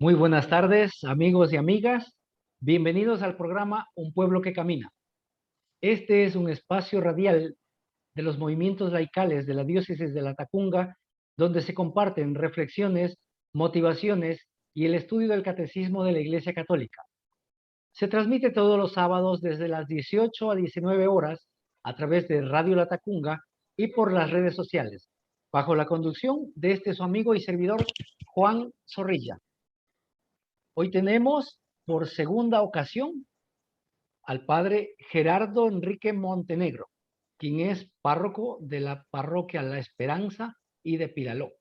Muy buenas tardes, amigos y amigas. Bienvenidos al programa Un Pueblo que Camina. Este es un espacio radial de los movimientos laicales de la Diócesis de Latacunga, donde se comparten reflexiones, motivaciones y el estudio del Catecismo de la Iglesia Católica. Se transmite todos los sábados desde las 18 a 19 horas a través de Radio Latacunga y por las redes sociales, bajo la conducción de su amigo y servidor Juan Zorrilla. Hoy tenemos por segunda ocasión al padre Gerardo Enrique Montenegro, quien es párroco de la parroquia La Esperanza y de Pilaló,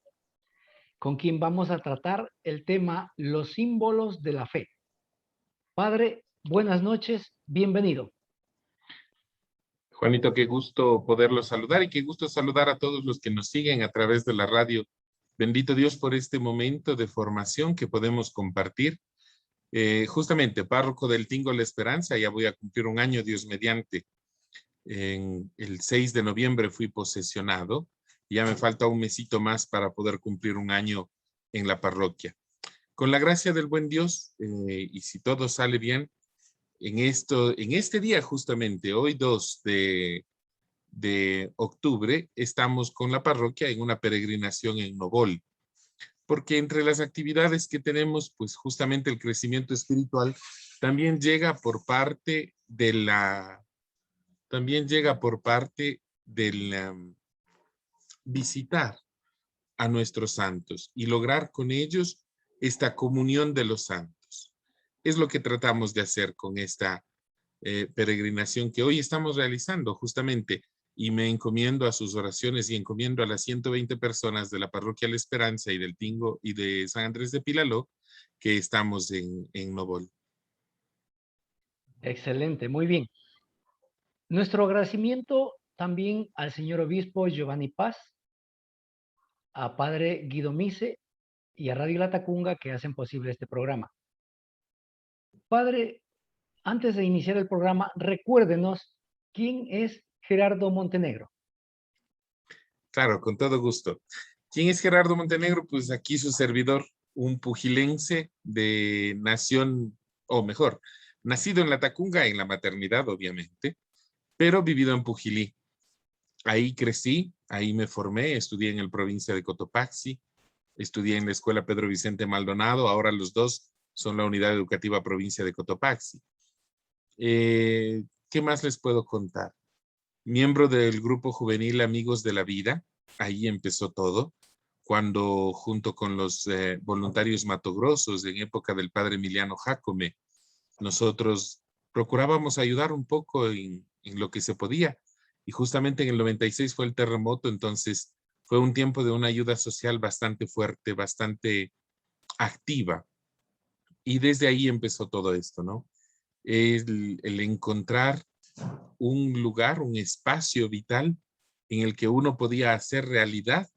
con quien vamos a tratar el tema los símbolos de la fe. Padre, buenas noches, bienvenido. Juanito, qué gusto poderlos saludar y qué gusto saludar a todos los que nos siguen a través de la radio. Bendito Dios por este momento de formación que podemos compartir. Justamente, párroco del Tingo La Esperanza, ya voy a cumplir un año, Dios mediante. En el 6 de noviembre fui posesionado. Ya me falta un mesito más para poder cumplir un año en la parroquia. Con la gracia del buen Dios, y si todo sale bien, en este día justamente, hoy 2 de octubre, estamos con la parroquia en una peregrinación en Nobol, porque entre las actividades que tenemos, pues justamente el crecimiento espiritual también llega por parte de visitar a nuestros santos y lograr con ellos esta comunión de los santos. Es lo que tratamos de hacer con esta peregrinación que hoy estamos realizando justamente, y me encomiendo a sus oraciones y encomiendo a las 120 personas de la parroquia La Esperanza y del Tingo y de San Andrés de Pilaló que estamos en Nobol. Excelente, muy bien. Nuestro agradecimiento también al señor obispo Giovanni Paz, a padre Guido Mise y a Radio Latacunga que hacen posible este programa. Padre, antes de iniciar el programa, recuérdenos quién es Gerardo Montenegro. Claro, con todo gusto. ¿Quién es Gerardo Montenegro? Pues aquí su servidor, un pugilense de nación, o mejor, nacido en Latacunga, en la maternidad, obviamente, pero vivido en Pujilí. Ahí crecí, ahí me formé, estudié en el provincia de Cotopaxi, estudié en la Escuela Pedro Vicente Maldonado, ahora los dos son la Unidad Educativa Provincia de Cotopaxi. ¿Qué más les puedo contar? Miembro del grupo juvenil Amigos de la Vida, ahí empezó todo, cuando junto con los voluntarios matogrossos en época del padre Emiliano Jácome, nosotros procurábamos ayudar un poco en lo que se podía. Y justamente en el 96 fue el terremoto, entonces fue un tiempo de una ayuda social bastante fuerte, bastante activa. Y desde ahí empezó todo esto, ¿no? El encontrar un lugar, un espacio vital en el que uno podía hacer realidad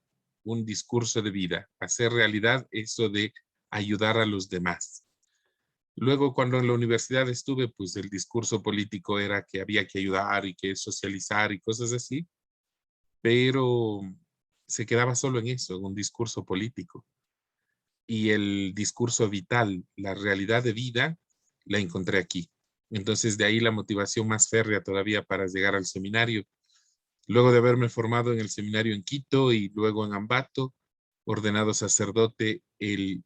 un discurso de vida, hacer realidad eso de ayudar a los demás. Luego, cuando en la universidad estuve, pues el discurso político era que había que ayudar y que socializar y cosas así, pero se quedaba solo en eso, en un discurso político. Y el discurso vital, la realidad de vida, la encontré aquí. Entonces, de ahí la motivación más férrea todavía para llegar al seminario. Luego de haberme formado en el seminario en Quito y luego en Ambato, ordenado sacerdote en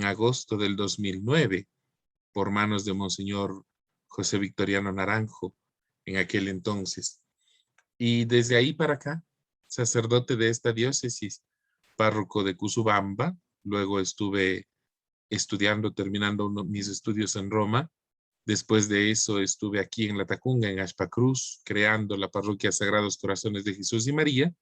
agosto del 2009 por manos de Monseñor José Victoriano Naranjo en aquel entonces. Y desde ahí para acá, sacerdote de esta diócesis, párroco de Cusubamba, luego estuve estudiando, terminando mis estudios en Roma. Después de eso estuve aquí en Latacunga, en Ashpacruz, creando la parroquia Sagrados Corazones de Jesús y María,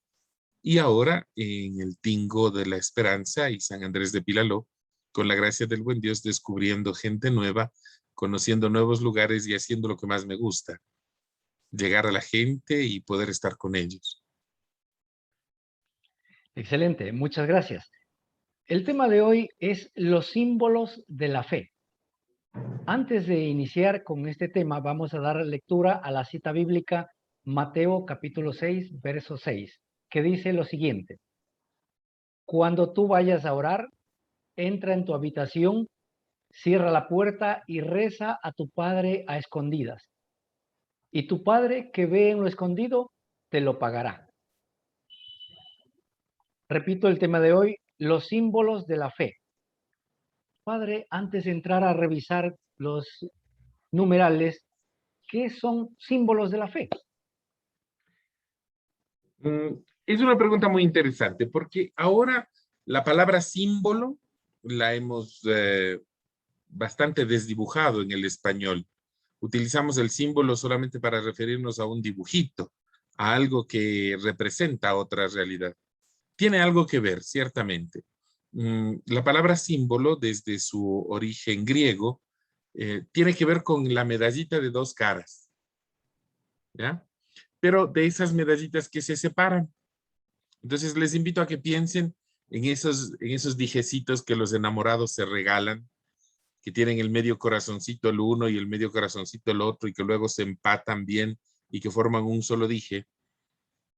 y ahora en el Tingo de la Esperanza y San Andrés de Pilaló, con la gracia del buen Dios, descubriendo gente nueva, conociendo nuevos lugares y haciendo lo que más me gusta, llegar a la gente y poder estar con ellos. Excelente, muchas gracias. El tema de hoy es los símbolos de la fe. Antes de iniciar con este tema, vamos a dar lectura a la cita bíblica Mateo capítulo 6, verso 6, que dice lo siguiente: Cuando tú vayas a orar, entra en tu habitación, cierra la puerta y reza a tu Padre a escondidas. Y tu Padre que ve en lo escondido, te lo pagará. Repito el tema de hoy, los símbolos de la fe. Padre, antes de entrar a revisar los numerales, ¿qué son símbolos de la fe? Es una pregunta muy interesante porque ahora la palabra símbolo la hemos bastante desdibujado en el español. Utilizamos el símbolo solamente para referirnos a un dibujito, a algo que representa otra realidad. Tiene algo que ver, ciertamente. La palabra símbolo, desde su origen griego, tiene que ver con la medallita de dos caras, ¿ya? Pero de esas medallitas que se separan. Entonces les invito a que piensen en esos dijecitos que los enamorados se regalan, que tienen el medio corazoncito el uno y el medio corazoncito el otro y que luego se empatan bien y que forman un solo dije.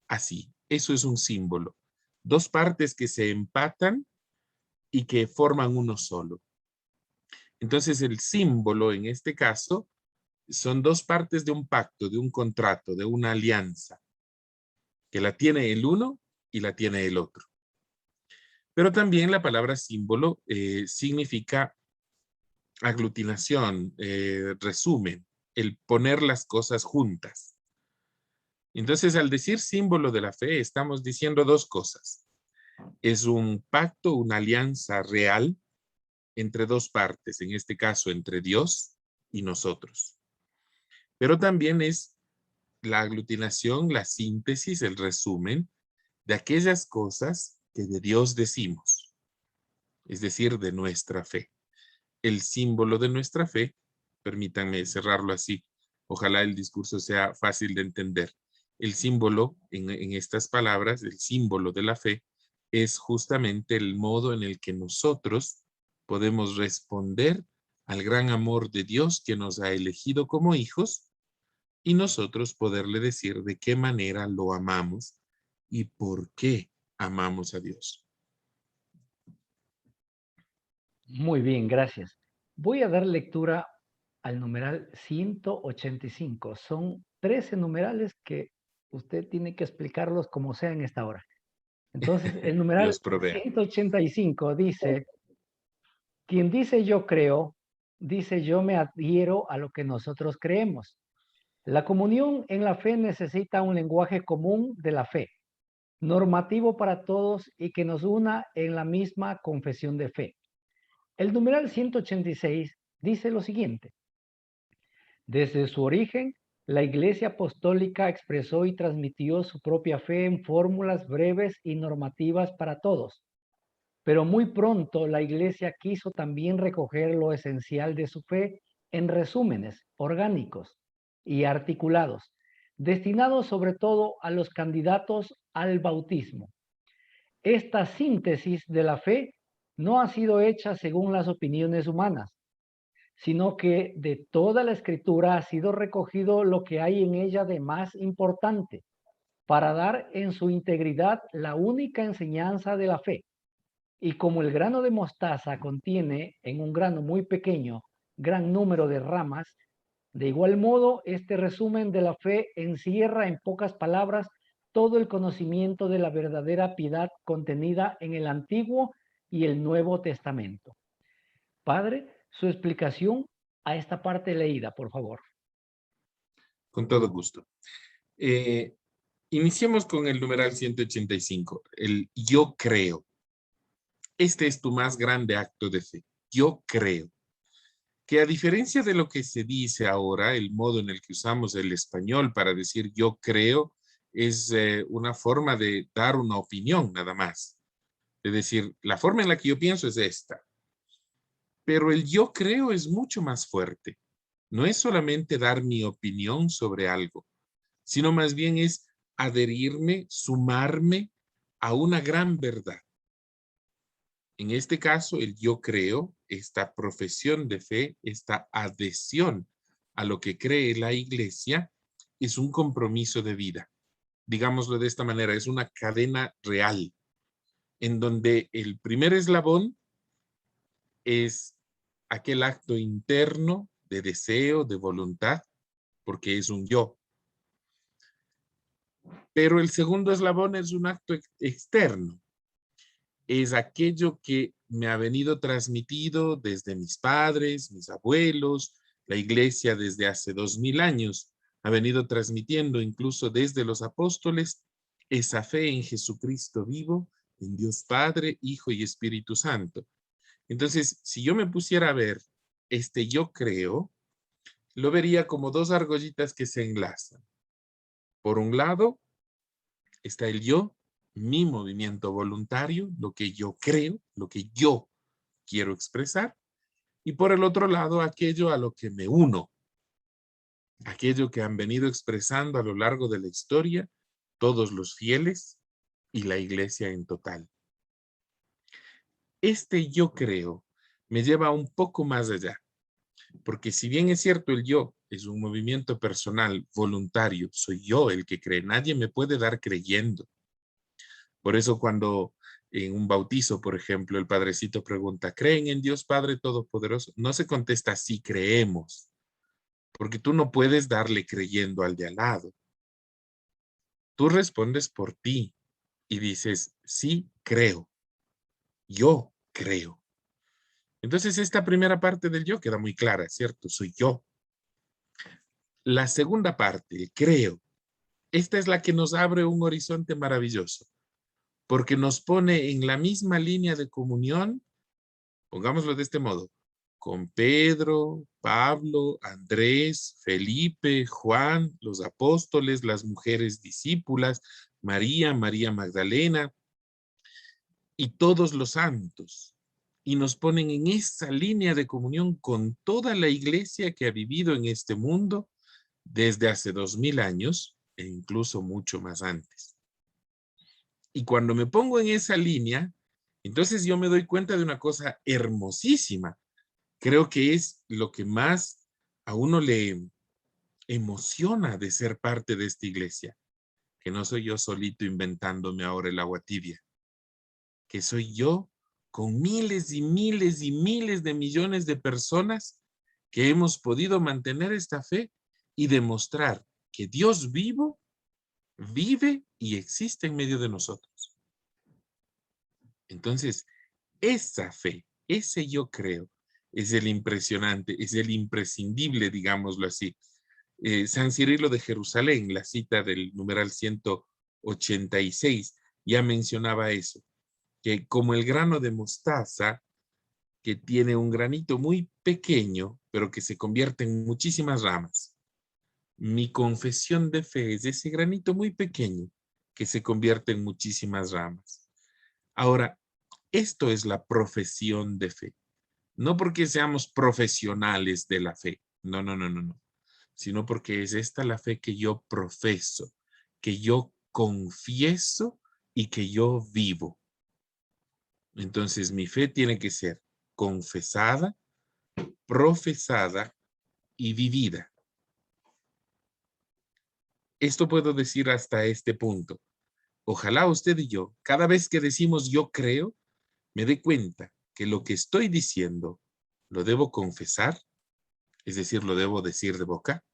Así, eso es un símbolo. Dos partes que se empatan y que forman uno solo. Entonces el símbolo en este caso son dos partes de un pacto, de un contrato, de una alianza, que la tiene el uno y la tiene el otro. Pero también la palabra símbolo significa aglutinación, resumen, el poner las cosas juntas. Entonces, al decir símbolo de la fe, estamos diciendo dos cosas. Es un pacto, una alianza real entre dos partes, en este caso entre Dios y nosotros. Pero también es la aglutinación, la síntesis, el resumen de aquellas cosas que de Dios decimos, es decir, de nuestra fe. El símbolo de nuestra fe, permítanme cerrarlo así, ojalá el discurso sea fácil de entender. El símbolo, en estas palabras, el símbolo de la fe, es justamente el modo en el que nosotros podemos responder al gran amor de Dios que nos ha elegido como hijos y nosotros poderle decir de qué manera lo amamos y por qué amamos a Dios. Muy bien, gracias. Voy a dar lectura al numeral 185. Son 13 numerales que usted tiene que explicarlos como sea en esta hora. Entonces, el numeral Dios provea. 185 dice, quien dice yo creo, dice yo me adhiero a lo que nosotros creemos. La comunión en la fe necesita un lenguaje común de la fe, normativo para todos y que nos una en la misma confesión de fe. El numeral 186 dice lo siguiente. Desde su origen, la Iglesia Apostólica expresó y transmitió su propia fe en fórmulas breves y normativas para todos. Pero muy pronto la Iglesia quiso también recoger lo esencial de su fe en resúmenes orgánicos y articulados, destinados sobre todo a los candidatos al bautismo. Esta síntesis de la fe no ha sido hecha según las opiniones humanas, sino que de toda la escritura ha sido recogido lo que hay en ella de más importante, para dar en su integridad la única enseñanza de la fe. Y como el grano de mostaza contiene en un grano muy pequeño gran número de ramas, de igual modo este resumen de la fe encierra en pocas palabras todo el conocimiento de la verdadera piedad contenida en el Antiguo y el Nuevo Testamento. Padre, su explicación a esta parte leída, por favor. Con todo gusto. Iniciemos con el numeral 185, el yo creo. Este es tu más grande acto de fe. Yo creo que a diferencia de lo que se dice ahora, el modo en el que usamos el español para decir yo creo es una forma de dar una opinión nada más. De decir, la forma en la que yo pienso es esta. Pero el yo creo es mucho más fuerte. No es solamente dar mi opinión sobre algo, sino más bien es adherirme, sumarme a una gran verdad. En este caso, el yo creo, esta profesión de fe, esta adhesión a lo que cree la iglesia, es un compromiso de vida. Digámoslo de esta manera, es una cadena real, en donde el primer eslabón es aquel acto interno de deseo, de voluntad, porque es un yo. Pero el segundo eslabón es un acto externo. Es aquello que me ha venido transmitido desde mis padres, mis abuelos, la iglesia desde hace 2000 años. Ha venido transmitiendo incluso desde los apóstoles esa fe en Jesucristo vivo, en Dios Padre, Hijo y Espíritu Santo. Entonces, si yo me pusiera a ver este yo creo, lo vería como dos argollitas que se enlazan. Por un lado, está el yo, mi movimiento voluntario, lo que yo creo, lo que yo quiero expresar. Y por el otro lado, aquello a lo que me uno, aquello que han venido expresando a lo largo de la historia todos los fieles y la iglesia en total. Este yo creo me lleva un poco más allá, porque si bien es cierto el yo es un movimiento personal, voluntario, soy yo el que cree, nadie me puede dar creyendo. Por eso cuando en un bautizo, por ejemplo, el padrecito pregunta, ¿creen en Dios Padre Todopoderoso? No se contesta sí creemos, porque tú no puedes darle creyendo al de al lado. Tú respondes por ti y dices, sí creo, yo creo. Entonces esta primera parte del yo queda muy clara, ¿cierto? Soy yo. La segunda parte, el creo, esta es la que nos abre un horizonte maravilloso, porque nos pone en la misma línea de comunión, pongámoslo de este modo, con Pedro, Pablo, Andrés, Felipe, Juan, los apóstoles, las mujeres discípulas, María, María Magdalena y todos los santos. Y nos ponen en esa línea de comunión con toda la iglesia que ha vivido en este mundo desde hace 2000 años e incluso mucho más antes. Y cuando me pongo en esa línea, entonces yo me doy cuenta de una cosa hermosísima. Creo que es lo que más a uno le emociona de ser parte de esta iglesia, que no soy yo solito inventándome ahora el agua tibia, que soy yo con miles y miles y miles de millones de personas que hemos podido mantener esta fe y demostrar que Dios vivo vive y existe en medio de nosotros. Entonces, esa fe, ese yo creo, es el impresionante, es el imprescindible, digámoslo así. San Cirilo de Jerusalén, la cita del numeral 186, ya mencionaba eso, que como el grano de mostaza, que tiene un granito muy pequeño, pero que se convierte en muchísimas ramas. Mi confesión de fe es ese granito muy pequeño que se convierte en muchísimas ramas. Ahora, esto es la profesión de fe. No porque seamos profesionales de la fe, no, sino porque es esta la fe que yo profeso, que yo confieso y que yo vivo. Entonces mi fe tiene que ser confesada, profesada y vivida. Esto puedo decir hasta este punto. Ojalá usted y yo, cada vez que decimos yo creo, me dé cuenta que lo que estoy diciendo lo debo confesar, es decir, lo debo decir de boca,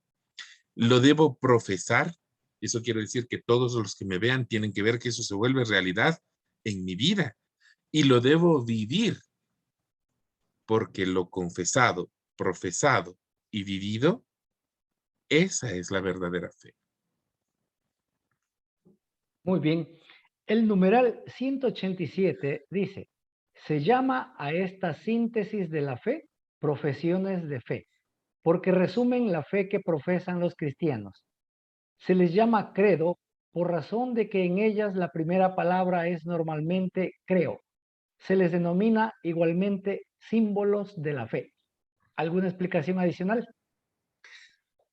lo debo profesar, eso quiere decir que todos los que me vean tienen que ver que eso se vuelve realidad en mi vida, y lo debo vivir, porque lo confesado, profesado y vivido, esa es la verdadera fe. Muy bien. El numeral 187 dice, se llama a esta síntesis de la fe profesiones de fe, porque resumen la fe que profesan los cristianos. Se les llama credo por razón de que en ellas la primera palabra es normalmente creo. Se les denomina igualmente símbolos de la fe. ¿Alguna explicación adicional?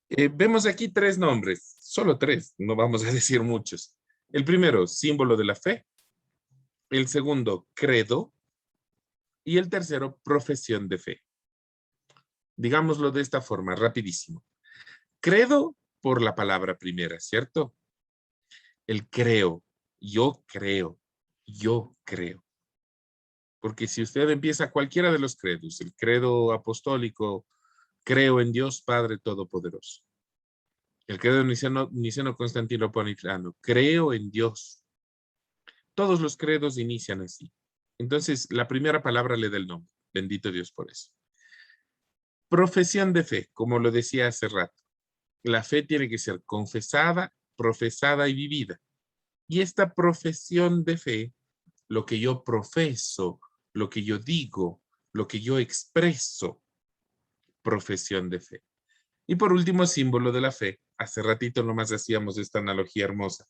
Vemos aquí tres nombres, solo tres, no vamos a decir muchos. El primero, símbolo de la fe. El segundo, credo. Y el tercero, profesión de fe. Digámoslo de esta forma, rapidísimo. Credo por la palabra primera, ¿cierto? El creo, yo creo, yo creo. Porque si usted empieza cualquiera de los credos, el credo apostólico, creo en Dios Padre Todopoderoso. El credo niceno constantinopolitano, creo en Dios. Todos los credos inician así. Entonces, la primera palabra le da el nombre. Bendito Dios por eso. Profesión de fe, como lo decía hace rato. La fe tiene que ser confesada, profesada y vivida. Y esta profesión de fe, lo que yo profeso, lo que yo digo, lo que yo expreso, profesión de fe. Y por último, símbolo de la fe. Hace ratito nomás hacíamos esta analogía hermosa.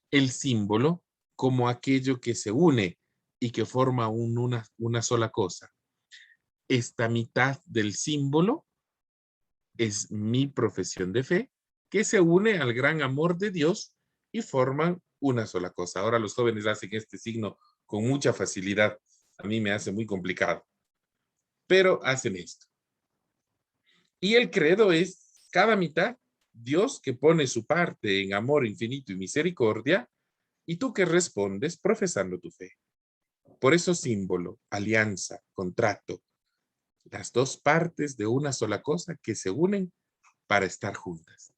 El símbolo como aquello que se une y que forma una sola cosa. Esta mitad del símbolo es mi profesión de fe, que se une al gran amor de Dios y forman una sola cosa. Ahora los jóvenes hacen este signo con mucha facilidad. A mí me hace muy complicado. Pero hacen esto. Y el credo es cada mitad, Dios que pone su parte en amor infinito y misericordia, y tú que respondes profesando tu fe. Por eso símbolo, alianza, contrato, las dos partes de una sola cosa que se unen para estar juntas.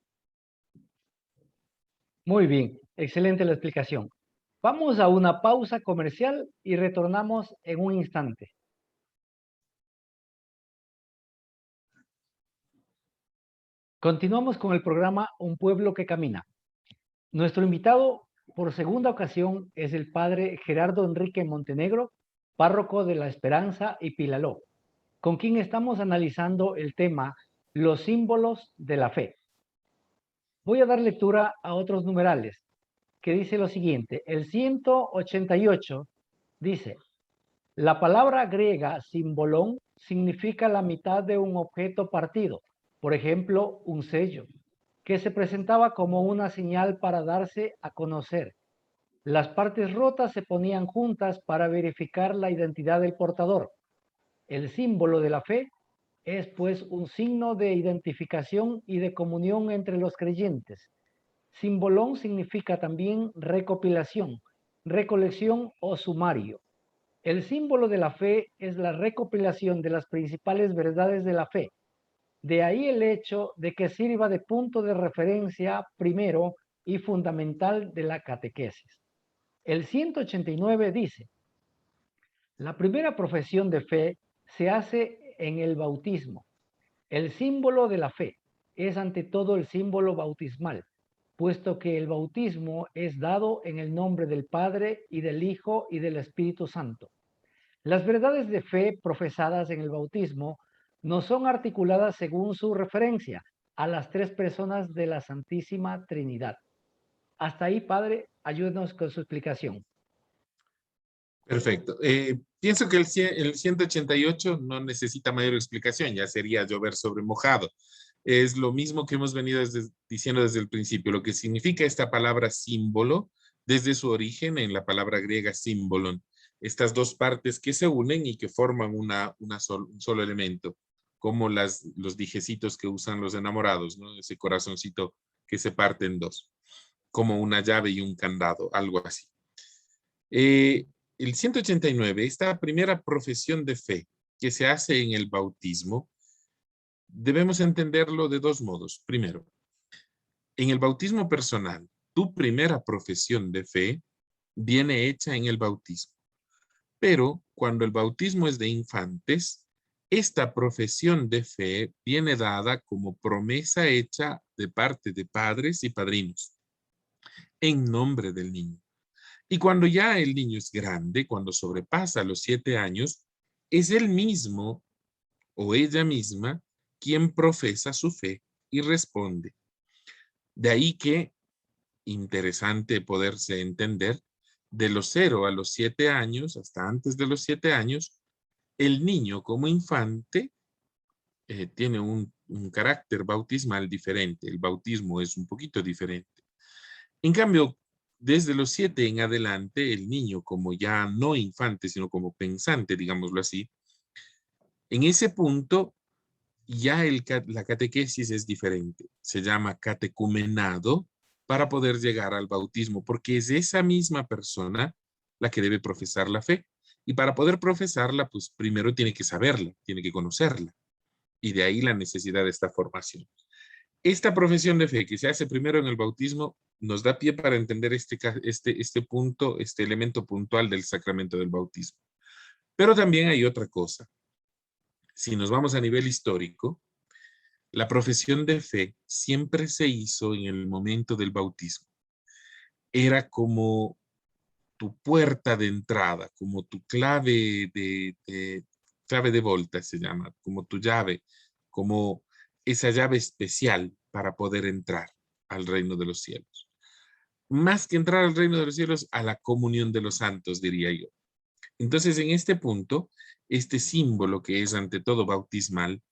Muy bien, excelente la explicación. Vamos a una pausa comercial y retornamos en un instante. Continuamos con el programa Un Pueblo que Camina. Nuestro invitado por segunda ocasión es el padre Gerardo Enrique Montenegro, párroco de La Esperanza y Pilaló, con quien estamos analizando el tema Los símbolos de la fe. Voy a dar lectura a otros numerales, que dice lo siguiente. El 188 dice, la palabra griega simbolón significa la mitad de un objeto partido, por ejemplo, un sello, que se presentaba como una señal para darse a conocer. Las partes rotas se ponían juntas para verificar la identidad del portador. El símbolo de la fe es pues un signo de identificación y de comunión entre los creyentes. Simbolón significa también recopilación, recolección o sumario. El símbolo de la fe es la recopilación de las principales verdades de la fe. De ahí el hecho de que sirva de punto de referencia primero y fundamental de la catequesis. El 189 dice, la primera profesión de fe se hace en el bautismo. El símbolo de la fe es ante todo el símbolo bautismal, puesto que el bautismo es dado en el nombre del Padre y del Hijo y del Espíritu Santo. Las verdades de fe profesadas en el bautismo no son articuladas según su referencia a las tres personas de la Santísima Trinidad. Hasta ahí, Padre, ayúdenos con su explicación. Perfecto. Pienso que el 188 no necesita mayor explicación, ya sería llover sobre mojado. Es lo mismo que hemos venido diciendo desde el principio, lo que significa esta palabra símbolo desde su origen en la palabra griega símbolon. Estas dos partes que se unen y que forman un solo elemento, como los dijecitos que usan los enamorados, ¿no? Ese corazoncito que se parte en dos, como una llave y un candado, algo así. El 189, esta primera profesión de fe que se hace en el bautismo, debemos entenderlo de dos modos. Primero, en el bautismo personal, tu primera profesión de fe viene hecha en el bautismo. Pero cuando el bautismo es de infantes, esta profesión de fe viene dada como promesa hecha de parte de padres y padrinos en nombre del niño. Y cuando ya el niño es grande, cuando sobrepasa los 7 años, es él mismo o ella misma quien profesa su fe y responde. De ahí que, interesante poderse entender, de los 0 a los 7 años, hasta antes de los 7 años, el niño como infante tiene un carácter bautismal diferente. El bautismo es un poquito diferente. En cambio, desde los 7 en adelante, el niño como ya no infante, sino como pensante, digámoslo así, en ese punto ya la catequesis es diferente. Se llama catecumenado para poder llegar al bautismo, porque es esa misma persona la que debe profesar la fe. Y para poder profesarla, pues primero tiene que saberla, tiene que conocerla. Y de ahí la necesidad de esta formación. Esta profesión de fe que se hace primero en el bautismo nos da pie para entender este punto, este elemento puntual del sacramento del bautismo. Pero también hay otra cosa. Si nos vamos a nivel histórico, la profesión de fe siempre se hizo en el momento del bautismo. Era como tu puerta de entrada, como tu clave de volta se llama, como tu llave, como esa llave especial para poder entrar al reino de los cielos. Más que entrar al reino de los cielos, a la comunión de los santos, diría yo. Entonces, en este punto, este símbolo que es ante todo bautismal,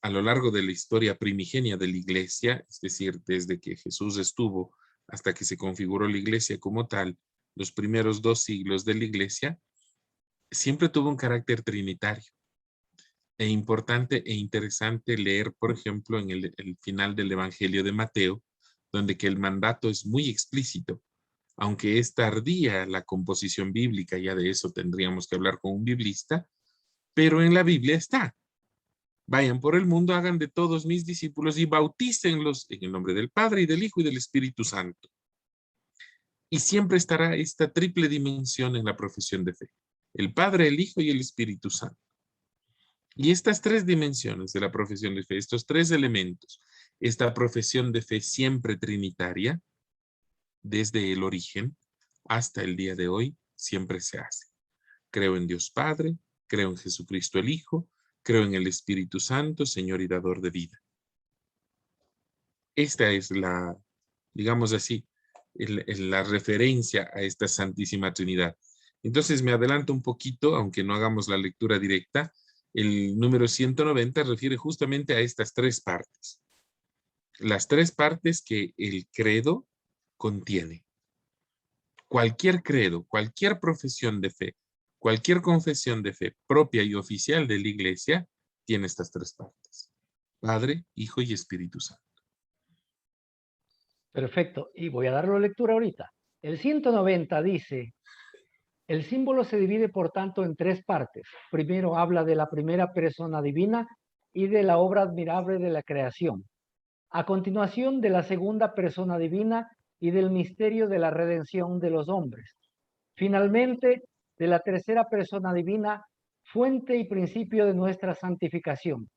a lo largo de la historia primigenia de la iglesia, es decir, desde que Jesús estuvo hasta que se configuró la iglesia como tal, los primeros 2 siglos de la iglesia, siempre tuvo un carácter trinitario. Es importante e interesante leer, por ejemplo, en el final del Evangelio de Mateo, donde que el mandato es muy explícito. Aunque es tardía la composición bíblica, ya de eso tendríamos que hablar con un biblista, pero en la Biblia está. Vayan por el mundo, hagan de todos mis discípulos y bautícenlos en el nombre del Padre y del Hijo y del Espíritu Santo. Y siempre estará esta triple dimensión en la profesión de fe. El Padre, el Hijo y el Espíritu Santo. Y estas 3 dimensiones de la profesión de fe, estos 3 elementos, esta profesión de fe siempre trinitaria, desde el origen hasta el día de hoy, siempre se hace. Creo en Dios Padre, creo en Jesucristo el Hijo, creo en el Espíritu Santo, Señor y dador de vida. Esta es la, digamos así, la referencia a esta Santísima Trinidad. Entonces me adelanto un poquito, aunque no hagamos la lectura directa. El número 190 refiere justamente a estas 3 partes. Las 3 partes que el credo contiene. Cualquier credo, cualquier profesión de fe, cualquier confesión de fe propia y oficial de la Iglesia tiene estas 3 partes. Padre, Hijo y Espíritu Santo. Perfecto. Y voy a darle lectura ahorita. El 190 dice, el símbolo se divide por tanto en 3 partes. Primero habla de la primera persona divina y de la obra admirable de la creación. A continuación de la segunda persona divina y del misterio de la redención de los hombres. Finalmente, de la tercera persona divina, fuente y principio de nuestra santificación.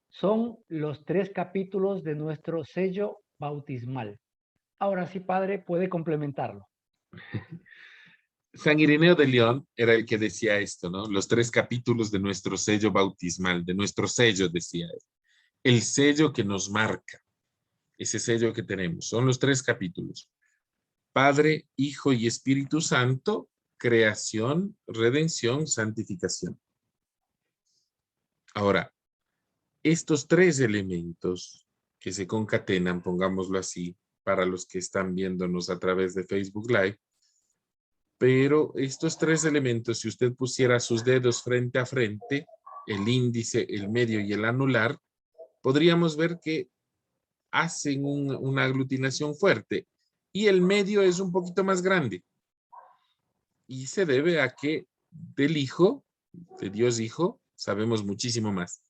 Son los 3 capítulos de nuestro sello bautismal. Ahora sí, padre, puede complementarlo. San Ireneo de León era el que decía esto, ¿no? Los 3 capítulos de nuestro sello bautismal, de nuestro sello, decía él. El sello que nos marca, ese sello que tenemos, son los 3 capítulos. Padre, Hijo y Espíritu Santo, creación, redención, santificación. Ahora, estos 3 elementos que se concatenan, pongámoslo así, para los que están viéndonos a través de Facebook Live, pero estos 3 elementos, si usted pusiera sus dedos frente a frente, el índice, el medio y el anular, podríamos ver que hacen una aglutinación fuerte y el medio es un poquito más grande. Y se debe a que del Hijo, de Dios Hijo, sabemos muchísimo más.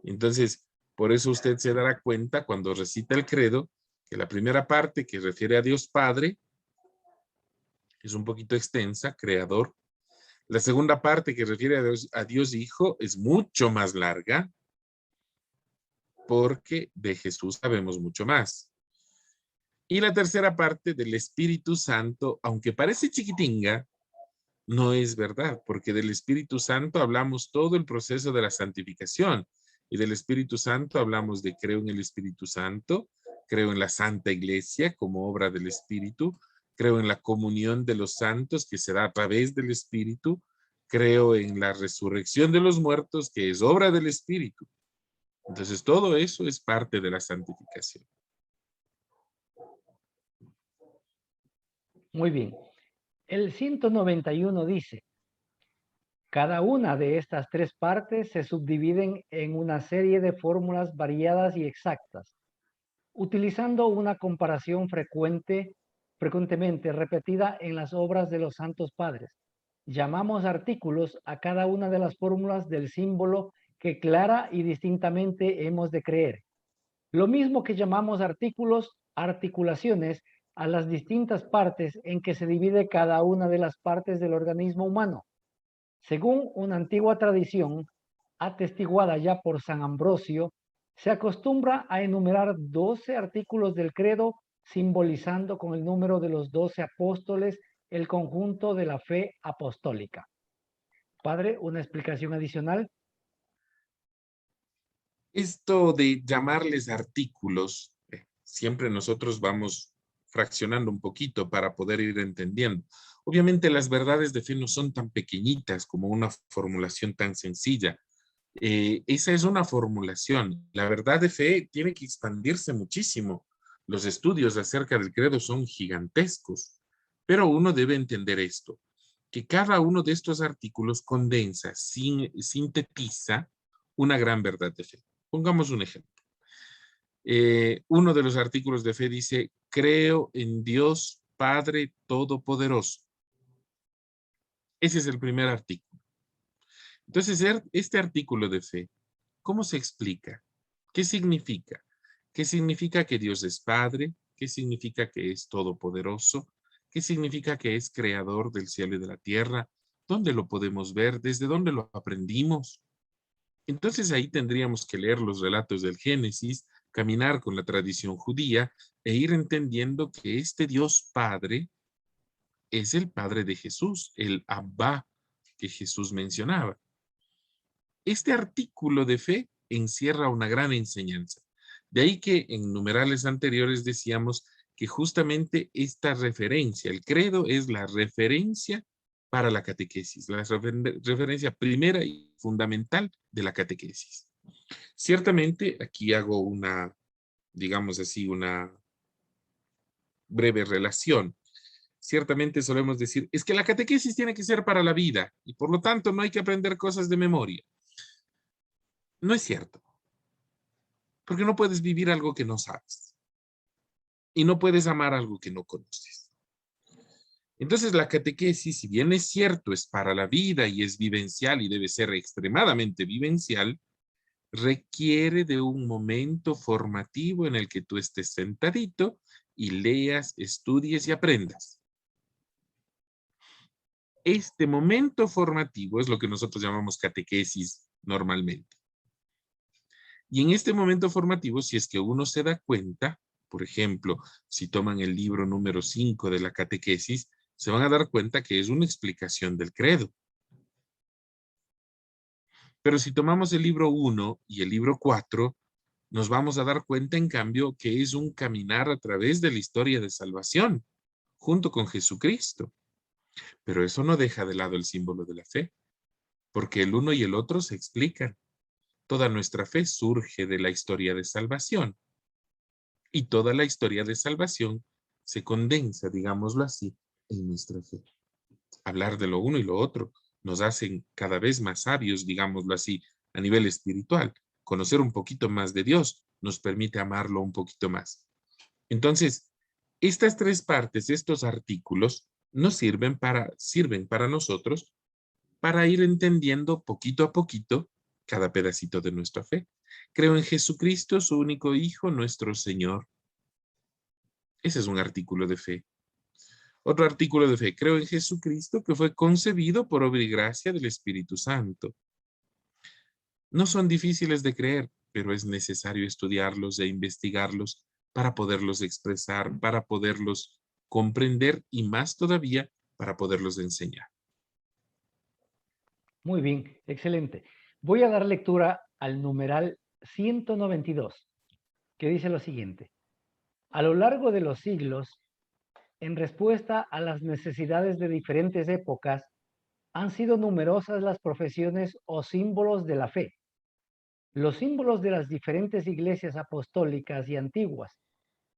Entonces, por eso usted se dará cuenta cuando recita el credo, que la primera parte que refiere a Dios Padre es un poquito extensa, creador. La segunda parte que refiere a Dios Hijo es mucho más larga, porque de Jesús sabemos mucho más. Y la tercera parte del Espíritu Santo, aunque parece chiquitinga, no es verdad, porque del Espíritu Santo hablamos todo el proceso de la santificación. Y del Espíritu Santo hablamos de creo en el Espíritu Santo, creo en la Santa Iglesia como obra del Espíritu, creo en la comunión de los santos que se da a través del Espíritu, creo en la resurrección de los muertos que es obra del Espíritu. Entonces todo eso es parte de la santificación. Muy bien. El 191 dice, cada una de estas 3 partes se subdividen en una serie de fórmulas variadas y exactas, utilizando una comparación frecuentemente repetida en las obras de los santos padres, llamamos artículos a cada una de las fórmulas del símbolo que clara y distintamente hemos de creer. Lo mismo que llamamos artículos, articulaciones, a las distintas partes en que se divide cada una de las partes del organismo humano. Según una antigua tradición, atestiguada ya por San Ambrosio, se acostumbra a enumerar 12 artículos del credo, simbolizando con el número de los 12 apóstoles el conjunto de la fe apostólica. Padre, una explicación adicional. Esto de llamarles artículos, siempre nosotros vamos fraccionando un poquito para poder ir entendiendo. Obviamente las verdades de fe no son tan pequeñitas como una formulación tan sencilla. Esa es una formulación. La verdad de fe tiene que expandirse muchísimo. Los estudios acerca del credo son gigantescos, pero uno debe entender esto, que cada uno de estos artículos condensa, sintetiza una gran verdad de fe. Pongamos un ejemplo. Uno de los artículos de fe dice, creo en Dios Padre Todopoderoso. Ese es el primer artículo. Entonces, este artículo de fe, ¿cómo se explica? ¿Qué significa? ¿Qué significa que Dios es Padre? ¿Qué significa que es todopoderoso? ¿Qué significa que es creador del cielo y de la tierra? ¿Dónde lo podemos ver? ¿Desde dónde lo aprendimos? Entonces ahí tendríamos que leer los relatos del Génesis, caminar con la tradición judía e ir entendiendo que este Dios Padre es el Padre de Jesús, el Abba que Jesús mencionaba. Este artículo de fe encierra una gran enseñanza. De ahí que en numerales anteriores decíamos que justamente esta referencia, el credo es la referencia para la catequesis, la referencia primera y fundamental de la catequesis. Ciertamente, aquí hago una, digamos así, una breve relación. Ciertamente solemos decir, es que la catequesis tiene que ser para la vida y por lo tanto no hay que aprender cosas de memoria. No es cierto, porque no puedes vivir algo que no sabes y no puedes amar algo que no conoces. Entonces la catequesis, si bien es cierto, es para la vida y es vivencial y debe ser extremadamente vivencial, requiere de un momento formativo en el que tú estés sentadito y leas, estudies y aprendas. Este momento formativo es lo que nosotros llamamos catequesis normalmente. Y en este momento formativo, si es que uno se da cuenta, por ejemplo, si toman el libro número 5 de la catequesis, se van a dar cuenta que es una explicación del credo. Pero si tomamos el libro 1 y el libro 4, nos vamos a dar cuenta, en cambio, que es un caminar a través de la historia de salvación, junto con Jesucristo. Pero eso no deja de lado el símbolo de la fe, porque el uno y el otro se explican. Toda nuestra fe surge de la historia de salvación. Y toda la historia de salvación se condensa, digámoslo así, en nuestra fe. Hablar de lo uno y lo otro nos hacen cada vez más sabios, digámoslo así, a nivel espiritual. Conocer un poquito más de Dios nos permite amarlo un poquito más. Entonces, estas tres partes, estos artículos, sirven para nosotros para ir entendiendo poquito a poquito cada pedacito de nuestra fe. Creo en Jesucristo, su único Hijo, nuestro Señor. Ese es un artículo de fe. Otro artículo de fe. Creo en Jesucristo, que fue concebido por obra y gracia del Espíritu Santo. No son difíciles de creer, pero es necesario estudiarlos e investigarlos para poderlos expresar, para poderlos comprender y más todavía para poderlos enseñar. Muy bien, excelente. Voy a dar lectura al numeral 192, que dice lo siguiente. A lo largo de los siglos, en respuesta a las necesidades de diferentes épocas, han sido numerosas las profesiones o símbolos de la fe. Los símbolos de las diferentes iglesias apostólicas y antiguas.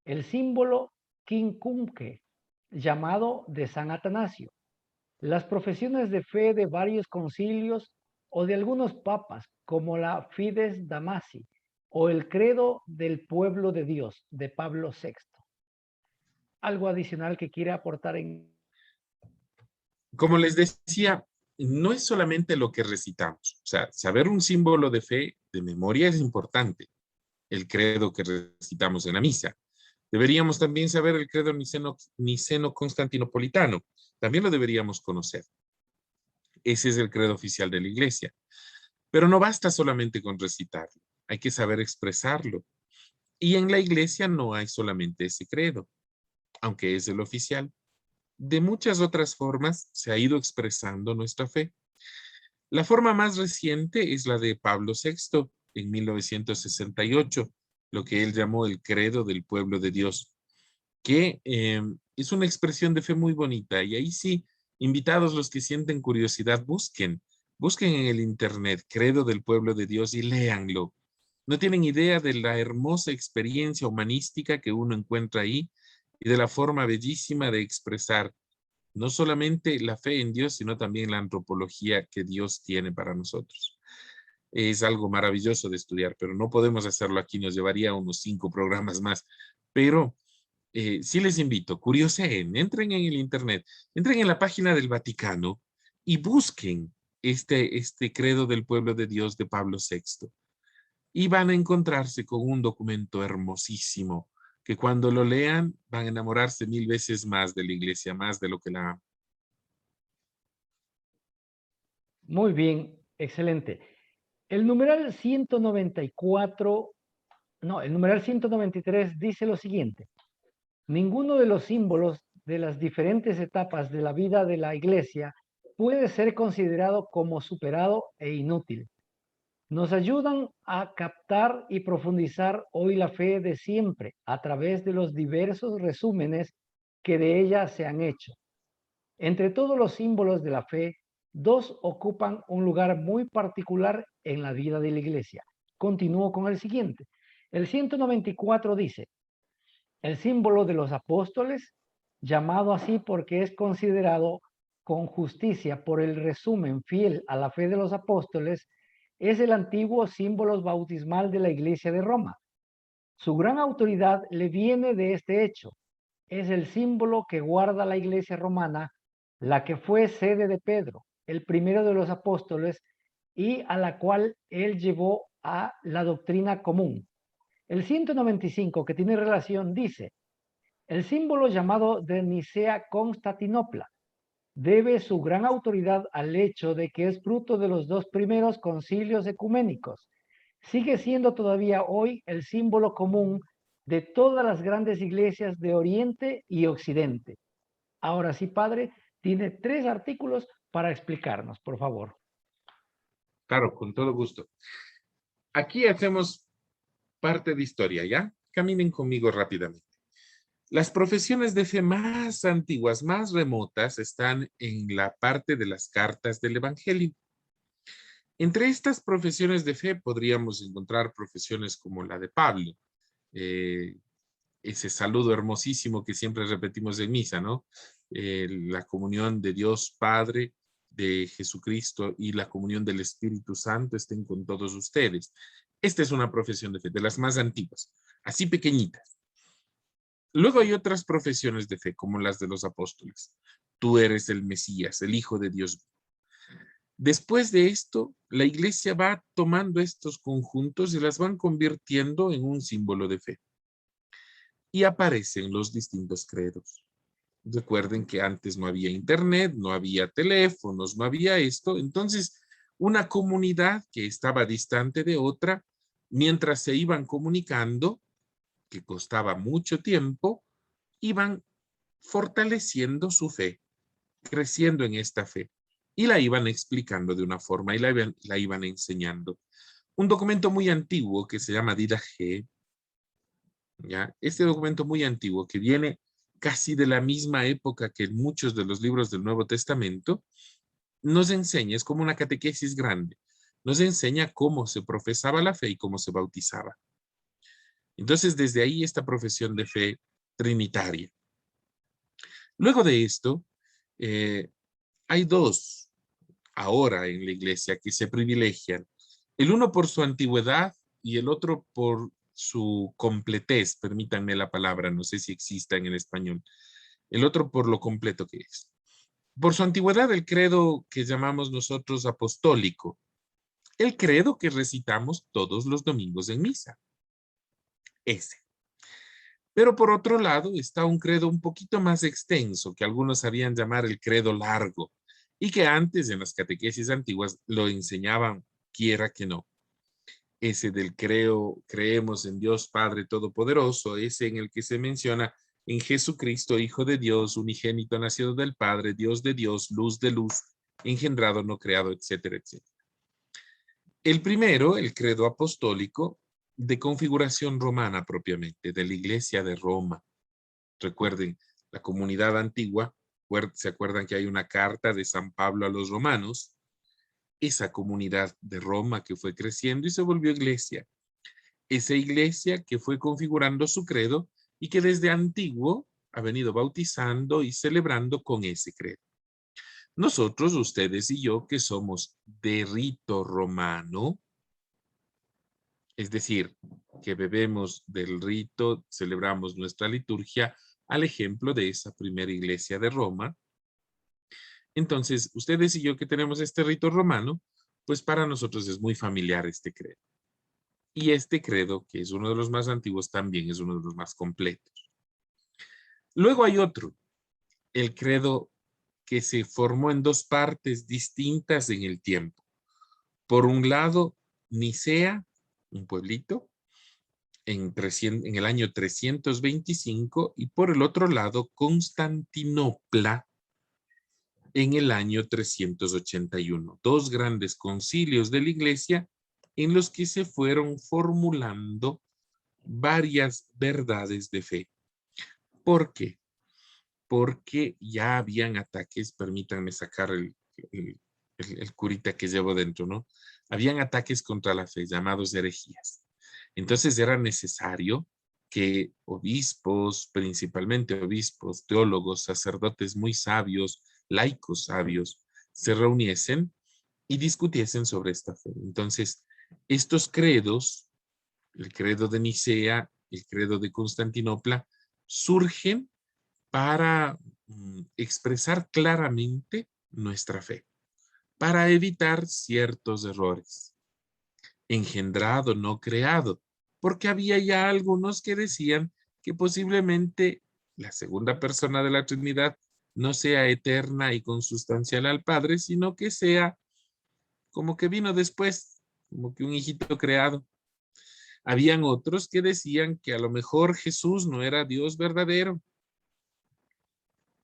El símbolo quincunque, llamado de San Atanasio. Las profesiones de fe de varios concilios o de algunos papas, como la Fides Damasi o el Credo del Pueblo de Dios de Pablo VI. ¿Algo adicional que quiera aportar en? Como les decía, no es solamente lo que recitamos. O sea, saber un símbolo de fe de memoria es importante. El credo que recitamos en la misa. Deberíamos también saber el credo niceno constantinopolitano. También lo deberíamos conocer. Ese es el credo oficial de la iglesia. Pero no basta solamente con recitarlo. Hay que saber expresarlo. Y en la iglesia no hay solamente ese credo, aunque es el oficial. De muchas otras formas se ha ido expresando nuestra fe. La forma más reciente es la de Pablo VI en 1968, lo que él llamó el credo del pueblo de Dios, que es una expresión de fe muy bonita. Y ahí sí, invitados los que sienten curiosidad, busquen en el internet credo del pueblo de Dios y léanlo. No tienen idea de la hermosa experiencia humanística que uno encuentra ahí y de la forma bellísima de expresar no solamente la fe en Dios, sino también la antropología que Dios tiene para nosotros. Es algo maravilloso de estudiar, pero no podemos hacerlo aquí, nos llevaría unos 5 programas más. Pero sí les invito, curioseen, entren en el internet, entren en la página del Vaticano y busquen este credo del pueblo de Dios de Pablo VI. Y van a encontrarse con un documento hermosísimo que cuando lo lean van a enamorarse 1000 veces más de la iglesia, más de lo que la... Muy bien, excelente. El numeral 194, no, el numeral 193 dice lo siguiente: ninguno de los símbolos de las diferentes etapas de la vida de la Iglesia puede ser considerado como superado e inútil. Nos ayudan a captar y profundizar hoy la fe de siempre a través de los diversos resúmenes que de ella se han hecho. Entre todos los símbolos de la fe, dos ocupan un lugar muy particular en la vida de la Iglesia. Continúo con el siguiente. El 194 dice: el símbolo de los apóstoles, llamado así porque es considerado con justicia por el resumen fiel a la fe de los apóstoles, es el antiguo símbolo bautismal de la Iglesia de Roma. Su gran autoridad le viene de este hecho. Es el símbolo que guarda la Iglesia romana, la que fue sede de Pedro, el primero de los apóstoles, y a la cual él llevó a la doctrina común. El 195, que tiene relación, dice: el símbolo llamado de Nicea-Constantinopla debe su gran autoridad al hecho de que es fruto de los dos primeros concilios ecuménicos. Sigue siendo todavía hoy el símbolo común de todas las grandes iglesias de Oriente y Occidente. Ahora sí, padre, tiene 3 artículos para explicarnos, por favor. Claro, con todo gusto. Aquí hacemos parte de historia, ¿ya? Caminen conmigo rápidamente. Las profesiones de fe más antiguas, más remotas, están en la parte de las cartas del Evangelio. Entre estas profesiones de fe podríamos encontrar profesiones como la de Pablo, eh, ese saludo hermosísimo que siempre repetimos en misa, ¿no? La comunión de Dios Padre, de Jesucristo y la comunión del Espíritu Santo estén con todos ustedes. Esta es una profesión de fe, de las más antiguas, así pequeñitas. Luego hay otras profesiones de fe, como las de los apóstoles. Tú eres el Mesías, el Hijo de Dios. Después de esto, la iglesia va tomando estos conjuntos y las van convirtiendo en un símbolo de fe. Y aparecen los distintos credos. Recuerden que antes no había internet, no había teléfonos, no había esto. Entonces, una comunidad que estaba distante de otra, mientras se iban comunicando, que costaba mucho tiempo, iban fortaleciendo su fe, creciendo en esta fe. Y la iban explicando de una forma y la iban enseñando. Un documento muy antiguo que se llama Didache, ¿ya? Este documento muy antiguo que viene casi de la misma época que muchos de los libros del Nuevo Testamento, nos enseña, es como una catequesis grande, nos enseña cómo se profesaba la fe y cómo se bautizaba. Entonces, desde ahí esta profesión de fe trinitaria. Luego de esto, hay dos ahora en la iglesia que se privilegian. El uno por su antigüedad y el otro por su completez, permítanme la palabra, no sé si exista en el español. El otro por lo completo que es. Por su antigüedad, el credo que llamamos nosotros apostólico, el credo que recitamos todos los domingos en misa, ese. Pero por otro lado está un credo un poquito más extenso, que algunos sabían llamar el credo largo, y que antes en las catequesis antiguas lo enseñaban quiera que no. Ese del creemos en Dios Padre Todopoderoso, ese en el que se menciona en Jesucristo, Hijo de Dios, unigénito nacido del Padre, Dios de Dios, luz de luz, engendrado, no creado, etcétera, etcétera. El primero, el credo apostólico, de configuración romana propiamente, de la Iglesia de Roma. Recuerden, la comunidad antigua, ¿se acuerdan que hay una carta de San Pablo a los romanos? Esa comunidad de Roma que fue creciendo y se volvió iglesia. Esa iglesia que fue configurando su credo y que desde antiguo ha venido bautizando y celebrando con ese credo. Nosotros, ustedes y yo, que somos de rito romano, es decir, que bebemos del rito, celebramos nuestra liturgia al ejemplo de esa primera iglesia de Roma. Entonces, ustedes y yo que tenemos este rito romano, pues para nosotros es muy familiar este credo. Y este credo, que es uno de los más antiguos, también es uno de los más completos. Luego hay otro, el credo que se formó en dos partes distintas en el tiempo. Por un lado, Nicea, un pueblito, en el año 325, y por el otro lado, Constantinopla, en el año 381. Dos grandes concilios de la iglesia en los que se fueron formulando varias verdades de fe. ¿Por qué? Porque ya habían ataques, permítanme sacar el curita que llevo dentro, ¿no? Habían ataques contra la fe, llamados herejías. Entonces era necesario que obispos, principalmente obispos, teólogos, sacerdotes muy sabios, laicos sabios, se reuniesen y discutiesen sobre esta fe. Entonces, estos credos, el credo de Nicea, el credo de Constantinopla, surgen para expresar claramente nuestra fe, para evitar ciertos errores. Engendrado, no creado, porque había ya algunos que decían que posiblemente la segunda persona de la Trinidad no sea eterna y consustancial al Padre, sino que sea como que vino después, como que un hijito creado. Habían otros que decían que a lo mejor Jesús no era Dios verdadero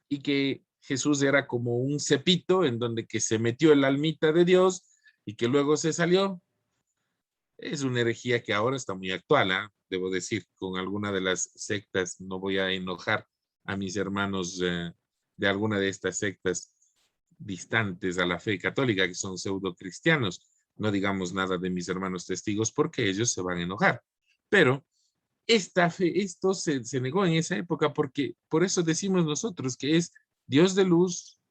y que Jesús era como un cepito en donde que se metió el almita de Dios y que luego se salió. Es una herejía que ahora está muy actual, ¿eh? Debo decir, con alguna de las sectas, no voy a enojar a mis hermanos de alguna de estas sectas distantes a la fe católica, que son pseudo cristianos. No digamos nada de mis hermanos testigos porque ellos se van a enojar. Pero esta fe, esto se negó en esa época porque por eso decimos nosotros que es Dios de luz,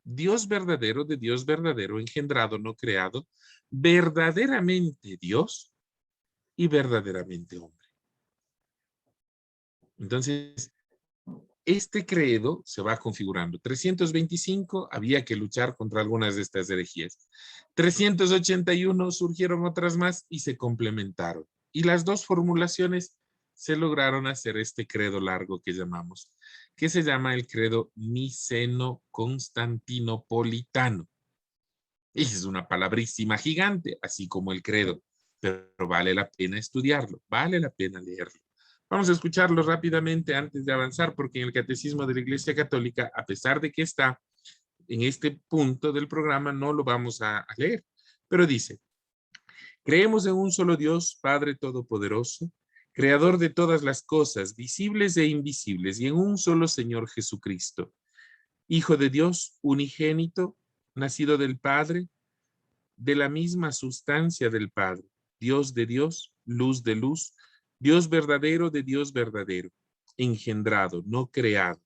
Dios verdadero, de Dios verdadero, engendrado, no creado, verdaderamente Dios y verdaderamente hombre. Entonces, este credo se va configurando. 325 había que luchar contra algunas de estas herejías. 381 surgieron otras más y se complementaron. Y las dos formulaciones se lograron hacer este credo largo que llamamos, que se llama el credo niceno-constantinopolitano. Y es una palabrísima gigante, así como el credo, pero vale la pena estudiarlo, vale la pena leerlo. Vamos a escucharlo rápidamente antes de avanzar, porque en el Catecismo de la Iglesia Católica, a pesar de que está en este punto del programa, no lo vamos a leer, pero dice: creemos en un solo Dios, Padre Todopoderoso, Creador de todas las cosas, visibles e invisibles, y en un solo Señor Jesucristo, Hijo de Dios, unigénito, nacido del Padre, de la misma sustancia del Padre, Dios de Dios, luz de luz, Dios verdadero de Dios verdadero, engendrado, no creado,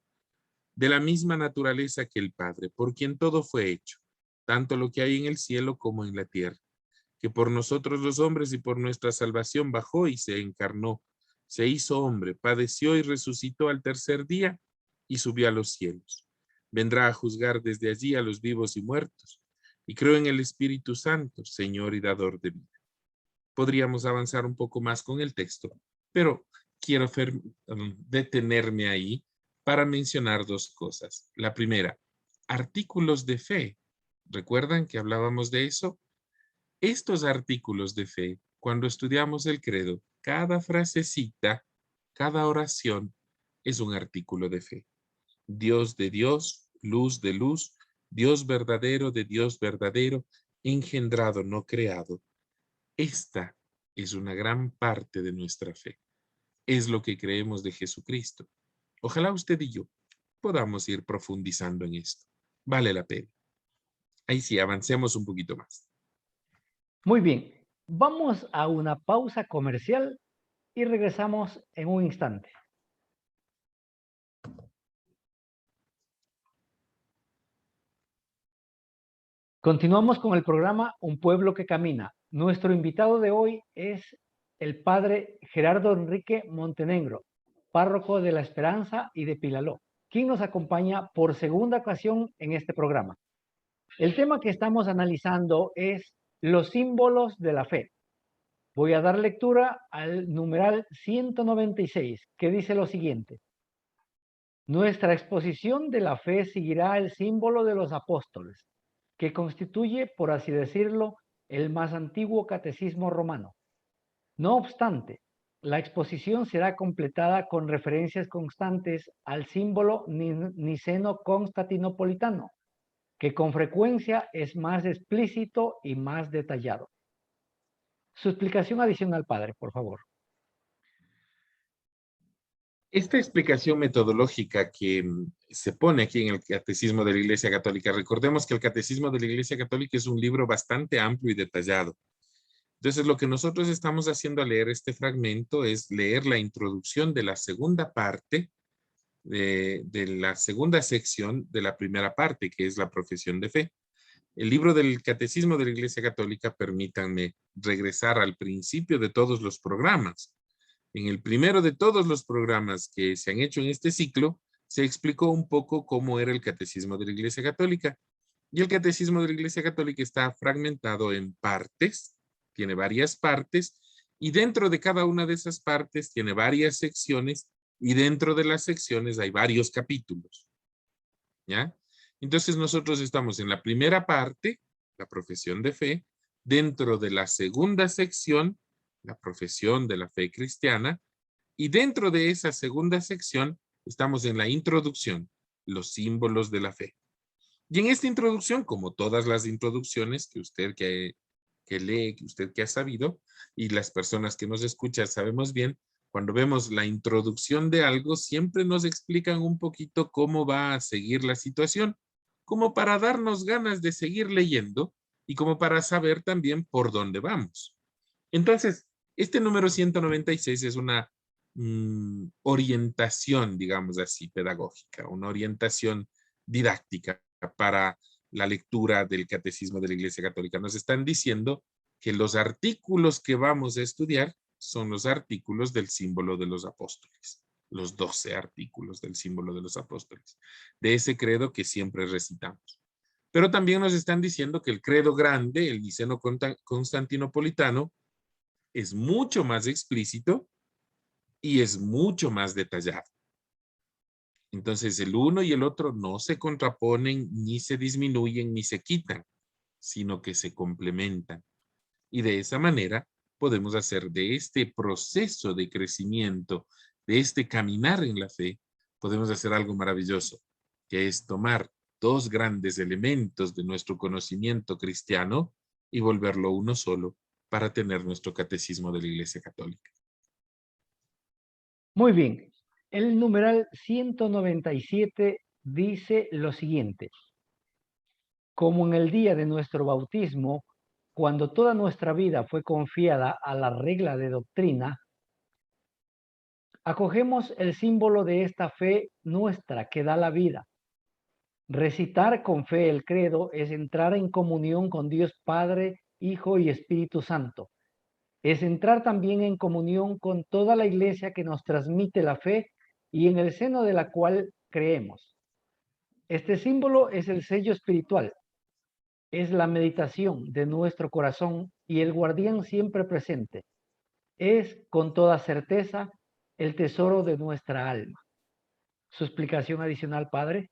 de la misma naturaleza que el Padre, por quien todo fue hecho, tanto lo que hay en el cielo como en la tierra, que por nosotros los hombres y por nuestra salvación bajó y se encarnó, se hizo hombre, padeció y resucitó al tercer día y subió a los cielos. Vendrá a juzgar desde allí a los vivos y muertos. Y creo en el Espíritu Santo, Señor y dador de vida. Podríamos avanzar un poco más con el texto, pero quiero detenerme ahí para mencionar dos cosas. La primera, artículos de fe. ¿Recuerdan que hablábamos de eso? Estos artículos de fe, cuando estudiamos el credo, cada frasecita, cada oración es un artículo de fe. Dios de Dios, luz de luz, Dios verdadero de Dios verdadero, engendrado, no creado. Esta es una gran parte de nuestra fe. Es lo que creemos de Jesucristo. Ojalá usted y yo podamos ir profundizando en esto. Vale la pena. Ahí sí, avancemos un poquito más. Muy bien, vamos a una pausa comercial y regresamos en un instante. Continuamos con el programa Un Pueblo que Camina. Nuestro invitado de hoy es el padre Gerardo Enrique Montenegro, párroco de La Esperanza y de Pilaló, quien nos acompaña por segunda ocasión en este programa. El tema que estamos analizando es los símbolos de la fe. Voy a dar lectura al numeral 196, que dice lo siguiente. Nuestra exposición de la fe seguirá el símbolo de los apóstoles, que constituye, por así decirlo, el más antiguo catecismo romano. No obstante, la exposición será completada con referencias constantes al símbolo niceno-constantinopolitano, que con frecuencia es más explícito y más detallado. Su explicación adicional, padre, por favor. Esta explicación metodológica que se pone aquí en el Catecismo de la Iglesia Católica, recordemos que el Catecismo de la Iglesia Católica es un libro bastante amplio y detallado. Entonces, lo que nosotros estamos haciendo al leer este fragmento es leer la introducción de la segunda parte, de la segunda sección de la primera parte, que es la profesión de fe. El libro del Catecismo de la Iglesia Católica, permítanme regresar al principio de todos los programas. En el primero de todos los programas que se han hecho en este ciclo, se explicó un poco cómo era el Catecismo de la Iglesia Católica. Y el Catecismo de la Iglesia Católica está fragmentado en partes, tiene varias partes, y dentro de cada una de esas partes tiene varias secciones, y dentro de las secciones hay varios capítulos. ¿Ya? Entonces nosotros estamos en la primera parte, la profesión de fe, dentro de la segunda sección, la profesión de la fe cristiana, y dentro de esa segunda sección estamos en la introducción, los símbolos de la fe. Y en esta introducción, como todas las introducciones que usted que lee, que usted que ha sabido, y las personas que nos escuchan sabemos bien, cuando vemos la introducción de algo, siempre nos explican un poquito cómo va a seguir la situación, como para darnos ganas de seguir leyendo y como para saber también por dónde vamos. Entonces, este número 196 es una orientación, digamos así, pedagógica, una orientación didáctica para la lectura del Catecismo de la Iglesia Católica. Nos están diciendo que los artículos que vamos a estudiar son los artículos del símbolo de los apóstoles, los 12 artículos del símbolo de los apóstoles, de ese credo que siempre recitamos. Pero también nos están diciendo que el credo grande, el niceno-constantinopolitano, es mucho más explícito y es mucho más detallado. Entonces el uno y el otro no se contraponen, ni se disminuyen, ni se quitan, sino que se complementan. Y de esa manera podemos hacer de este proceso de crecimiento, de este caminar en la fe, podemos hacer algo maravilloso, que es tomar dos grandes elementos de nuestro conocimiento cristiano y volverlo uno solo para tener nuestro catecismo de la Iglesia Católica. Muy bien. El numeral 197 dice lo siguiente. Como en el día de nuestro bautismo, cuando toda nuestra vida fue confiada a la regla de doctrina, acogemos el símbolo de esta fe nuestra que da la vida. Recitar con fe el credo es entrar en comunión con Dios Padre, Hijo y Espíritu Santo. Es entrar también en comunión con toda la iglesia que nos transmite la fe y en el seno de la cual creemos. Este símbolo es el sello espiritual, es la meditación de nuestro corazón y el guardián siempre presente. Es, con toda certeza, el tesoro de nuestra alma. ¿Su explicación adicional, padre?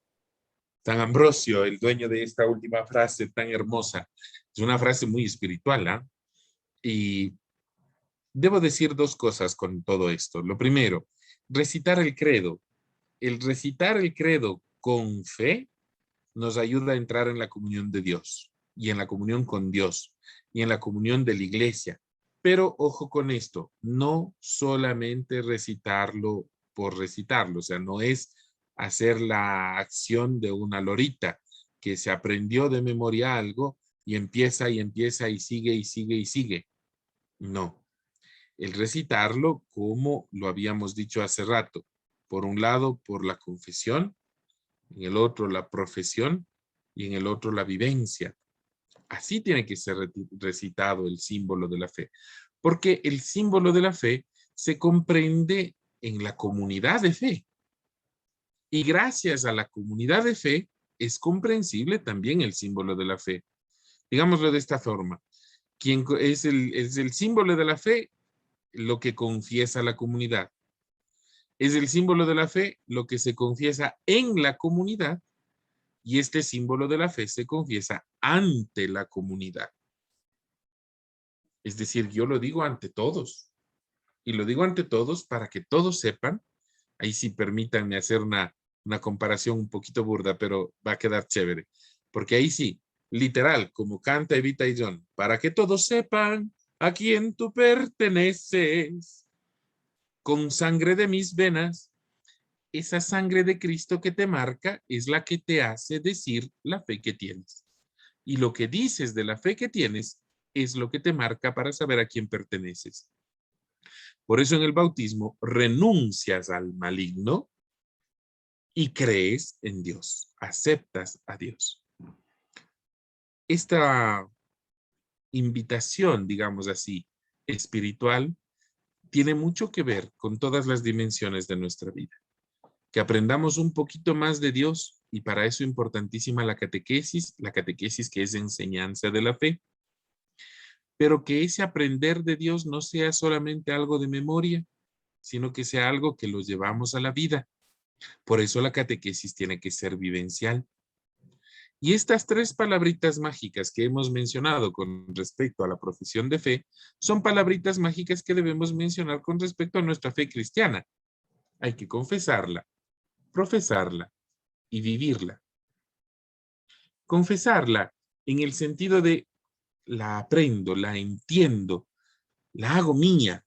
San Ambrosio, el dueño de esta última frase tan hermosa, es una frase muy espiritual, ¿ah? Y debo decir dos cosas con todo esto. Lo primero, recitar el credo. El recitar el credo con fe nos ayuda a entrar en la comunión de Dios y en la comunión con Dios y en la comunión de la iglesia. Pero ojo con esto, no solamente recitarlo por recitarlo, o sea, no es hacer la acción de una lorita que se aprendió de memoria algo y empieza y empieza y sigue y sigue y sigue. No, el recitarlo como lo habíamos dicho hace rato, por un lado por la confesión, en el otro la profesión y en el otro la vivencia. Así tiene que ser recitado el símbolo de la fe, porque el símbolo de la fe se comprende en la comunidad de fe. Y gracias a la comunidad de fe es comprensible también el símbolo de la fe. Digámoslo de esta forma, quien es el símbolo de la fe, lo que confiesa la comunidad. Es el símbolo de la fe lo que se confiesa en la comunidad y este símbolo de la fe se confiesa ante la comunidad. Es decir, yo lo digo ante todos y lo digo ante todos para que todos sepan. Ahí sí permítanme hacer una comparación un poquito burda, pero va a quedar chévere. Porque ahí sí, literal, como canta Evita y John, para que todos sepan a quién tú perteneces. Con sangre de mis venas, esa sangre de Cristo que te marca es la que te hace decir la fe que tienes. Y lo que dices de la fe que tienes es lo que te marca para saber a quién perteneces. Por eso en el bautismo renuncias al maligno y crees en Dios, aceptas a Dios. Esta invitación, digamos así, espiritual, tiene mucho que ver con todas las dimensiones de nuestra vida. Que aprendamos un poquito más de Dios y para eso importantísima la catequesis que es enseñanza de la fe, pero que ese aprender de Dios no sea solamente algo de memoria, sino que sea algo que lo llevamos a la vida. Por eso la catequesis tiene que ser vivencial. Y estas tres palabritas mágicas que hemos mencionado con respecto a la profesión de fe, son palabritas mágicas que debemos mencionar con respecto a nuestra fe cristiana. Hay que confesarla, profesarla y vivirla. Confesarla en el sentido de la aprendo, la entiendo, la hago mía.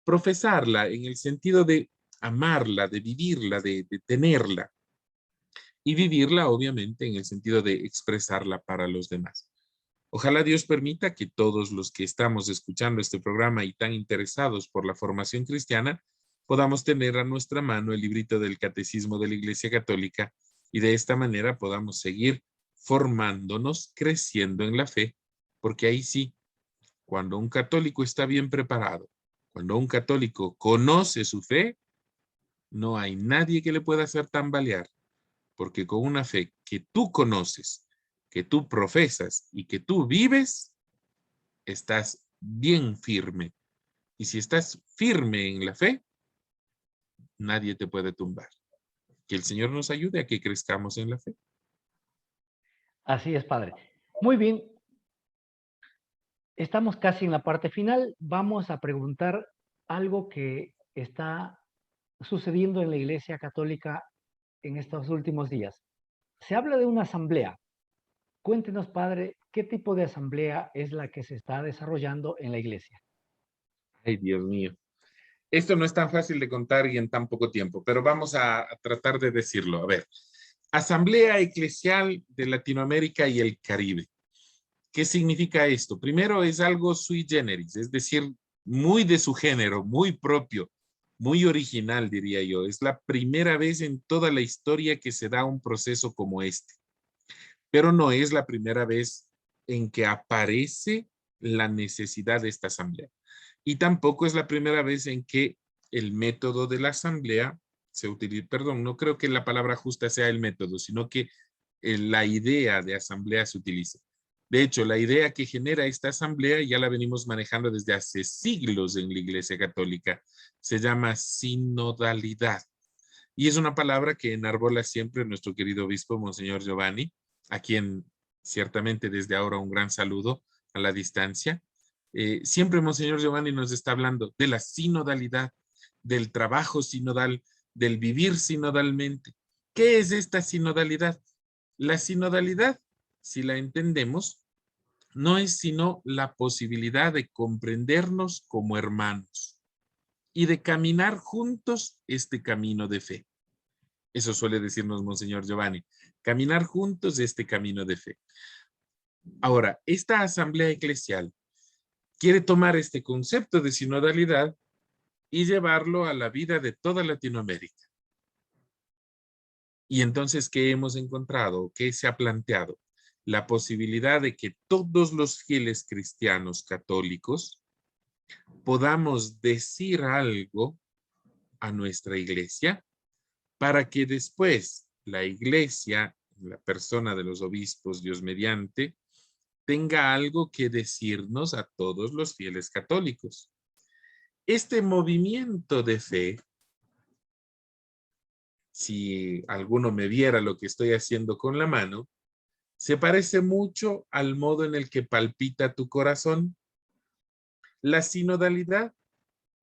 Profesarla en el sentido de amarla, de vivirla, de tenerla. Y vivirla, obviamente, en el sentido de expresarla para los demás. Ojalá Dios permita que todos los que estamos escuchando este programa y tan interesados por la formación cristiana, podamos tener a nuestra mano el librito del Catecismo de la Iglesia Católica y de esta manera podamos seguir formándonos, creciendo en la fe, porque ahí sí, cuando un católico está bien preparado, cuando un católico conoce su fe, no hay nadie que le pueda hacer tambalear, porque con una fe que tú conoces, que tú profesas y que tú vives, estás bien firme. Y si estás firme en la fe, nadie te puede tumbar. Que el Señor nos ayude a que crezcamos en la fe. Así es, padre. Muy bien, estamos casi en la parte final. Vamos a preguntar algo que está sucediendo en la Iglesia Católica en estos últimos días. Se habla de una asamblea. Cuéntenos, padre, ¿qué tipo de asamblea es la que se está desarrollando en la Iglesia? Ay, Dios mío. Esto no es tan fácil de contar y en tan poco tiempo, pero vamos a tratar de decirlo. A ver, Asamblea Eclesial de Latinoamérica y el Caribe. ¿Qué significa esto? Primero, es algo sui generis, es decir, muy de su género, muy propio, muy original, diría yo. Es la primera vez en toda la historia que se da un proceso como este, pero no es la primera vez en que aparece la necesidad de esta asamblea. Y tampoco es la primera vez en que el método de la asamblea se utiliza, perdón, no creo que la palabra justa sea el método, sino que la idea de asamblea se utiliza. De hecho, la idea que genera esta asamblea ya la venimos manejando desde hace siglos en la Iglesia Católica. Se llama sinodalidad. Y es una palabra que enarbola siempre nuestro querido obispo, Monseñor Giovanni, a quien ciertamente desde ahora un gran saludo a la distancia. Siempre Monseñor Giovanni nos está hablando de la sinodalidad, del trabajo sinodal, del vivir sinodalmente. ¿Qué es esta sinodalidad? La sinodalidad, si la entendemos, no es sino la posibilidad de comprendernos como hermanos y de caminar juntos este camino de fe. Eso suele decirnos Monseñor Giovanni, caminar juntos este camino de fe. Ahora, esta asamblea eclesial quiere tomar este concepto de sinodalidad y llevarlo a la vida de toda Latinoamérica. Y entonces, ¿qué hemos encontrado? ¿Qué se ha planteado? La posibilidad de que todos los fieles cristianos católicos podamos decir algo a nuestra iglesia para que después la iglesia, la persona de los obispos, Dios mediante, tenga algo que decirnos a todos los fieles católicos. Este movimiento de fe, si alguno me viera lo que estoy haciendo con la mano, se parece mucho al modo en el que palpita tu corazón. La sinodalidad,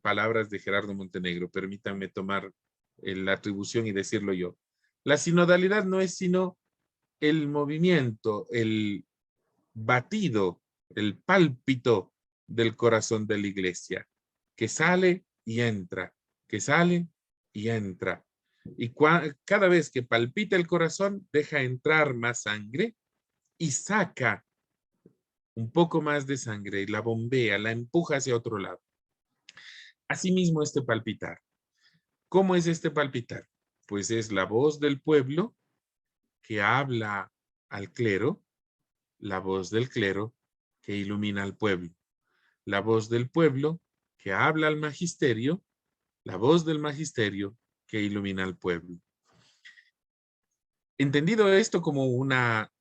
palabras de Gerardo Montenegro, permítanme tomar la atribución y decirlo yo. La sinodalidad no es sino el movimiento, el batido, el pálpito del corazón de la iglesia, que sale y entra, que sale y entra. Y cada vez que palpita el corazón, deja entrar más sangre y saca un poco más de sangre y la bombea, la empuja hacia otro lado. Asimismo, este palpitar. ¿Cómo es este palpitar? Pues es la voz del pueblo que habla al clero, la voz del clero que ilumina al pueblo, la voz del pueblo que habla al magisterio, la voz del magisterio que ilumina al pueblo. Entendido esto como un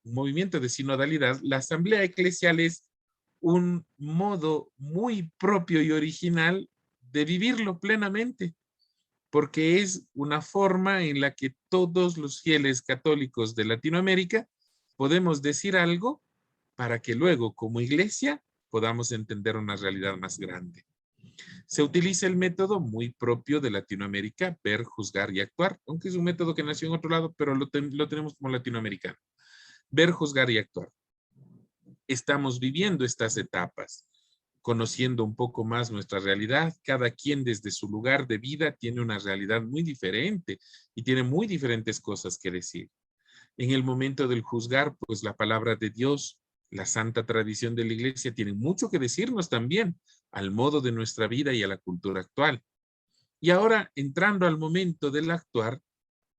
movimiento de sinodalidad, la asamblea eclesial es un modo muy propio y original de vivirlo plenamente, porque es una forma en la que todos los fieles católicos de Latinoamérica podemos decir algo para que luego, como iglesia, podamos entender una realidad más grande. Se utiliza el método muy propio de Latinoamérica, ver, juzgar y actuar, aunque es un método que nació en otro lado, pero lo tenemos como latinoamericano. Ver, juzgar y actuar. Estamos viviendo estas etapas, conociendo un poco más nuestra realidad. Cada quien desde su lugar de vida tiene una realidad muy diferente y tiene muy diferentes cosas que decir. En el momento del juzgar, pues la palabra de Dios, la santa tradición de la iglesia tiene mucho que decirnos también al modo de nuestra vida y a la cultura actual. Y ahora, entrando al momento del actuar,